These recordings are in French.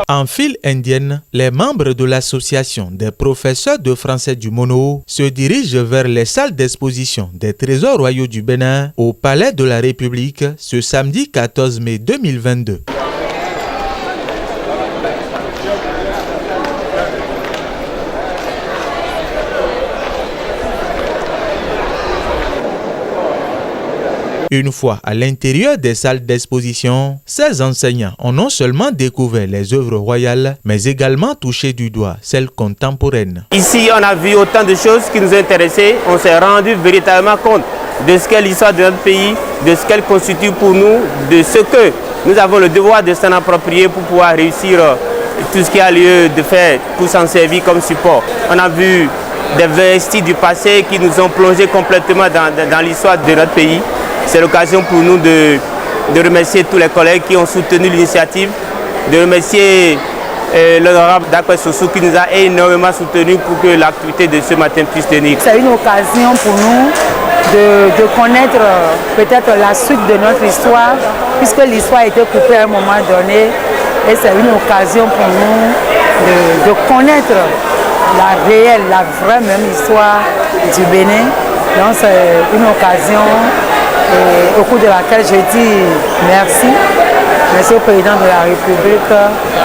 En file indienne, les membres de l'association des professeurs de français du Mono se dirigent vers les salles d'exposition des trésors royaux du Bénin au Palais de la République ce samedi 14 mai 2022. Une fois à l'intérieur des salles d'exposition, ces enseignants ont non seulement découvert les œuvres royales, mais également touché du doigt celles contemporaines. Ici, on a vu autant de choses qui nous intéressaient. On s'est rendu véritablement compte de ce qu'est l'histoire de notre pays, de ce qu'elle constitue pour nous, de ce que nous avons le devoir de s'en approprier pour pouvoir réussir tout ce qui a lieu de faire, pour s'en servir comme support. On a vu des vestis du passé qui nous ont plongé complètement dans l'histoire de notre pays. C'est l'occasion pour nous de remercier tous les collègues qui ont soutenu l'initiative, de remercier l'honorable Dakwe Sossou qui nous a énormément soutenus pour que l'activité de ce matin puisse tenir. C'est une occasion pour nous de connaître peut-être la suite de notre histoire, puisque l'histoire a été coupée à un moment donné. Et c'est une occasion pour nous de connaître la réelle, la vraie même histoire du Bénin. Donc c'est une occasion au cours de laquelle je dis merci. Merci au président de la République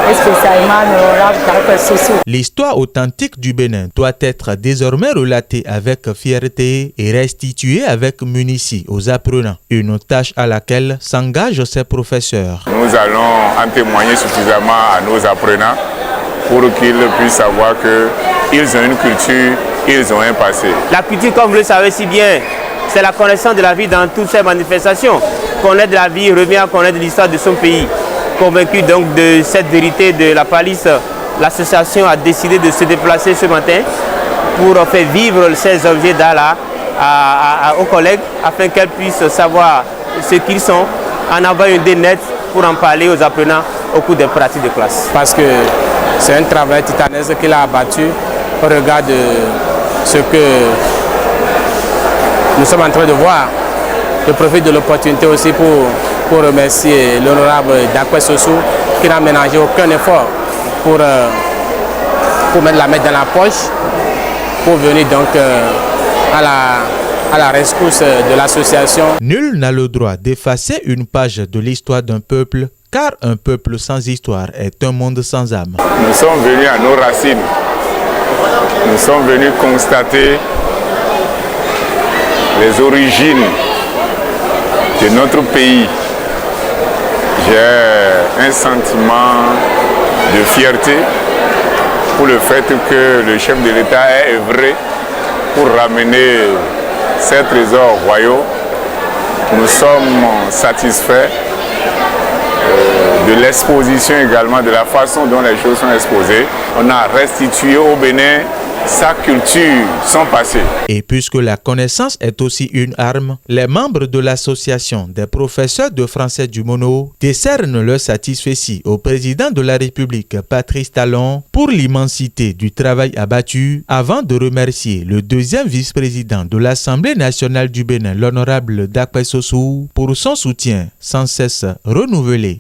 et spécialement l'honorable Dakwe Sossou. L'histoire authentique du Bénin doit être désormais relatée avec fierté et restituée avec munitie aux apprenants. Une tâche à laquelle s'engagent ces professeurs. Nous allons en témoigner suffisamment à nos apprenants pour qu'ils puissent savoir qu'ils ont une culture, ils ont un passé. La culture, comme vous le savez si bien, c'est la connaissance de la vie dans toutes ces manifestations. Connaître la vie revient à connaître l'histoire de son pays. Convaincu donc de cette vérité de la palisse, l'association a décidé de se déplacer ce matin pour faire vivre ces objets d'art aux collègues afin qu'elles puissent savoir ce qu'ils sont, en avoir une idée nette pour en parler aux apprenants au cours des pratiques de classe. Parce que c'est un travail titanesque qu'il a abattu au regard de ce que nous sommes en train de voir. Je profite de l'opportunité aussi pour remercier l'honorable Dakwe Sossou qui n'a ménagé aucun effort pour mettre la main dans la poche, pour venir donc à la rescousse de l'association. Nul n'a le droit d'effacer une page de l'histoire d'un peuple, car un peuple sans histoire est un monde sans âme. Nous sommes venus à nos racines. Nous sommes venus constater les origines de notre pays. J'ai un sentiment de fierté pour le fait que le chef de l'État ait œuvré pour ramener ces trésors royaux. Nous sommes satisfaits de l'exposition également, de la façon dont les choses sont exposées. On a restitué au Bénin sa culture, son passé. Et puisque la connaissance est aussi une arme, les membres de l'association des professeurs de français du Mono décernent leur satisfaction au président de la République, Patrice Talon, pour l'immensité du travail abattu, avant de remercier le deuxième vice-président de l'Assemblée nationale du Bénin, l'honorable Dakwe Sossou, pour son soutien sans cesse renouvelé.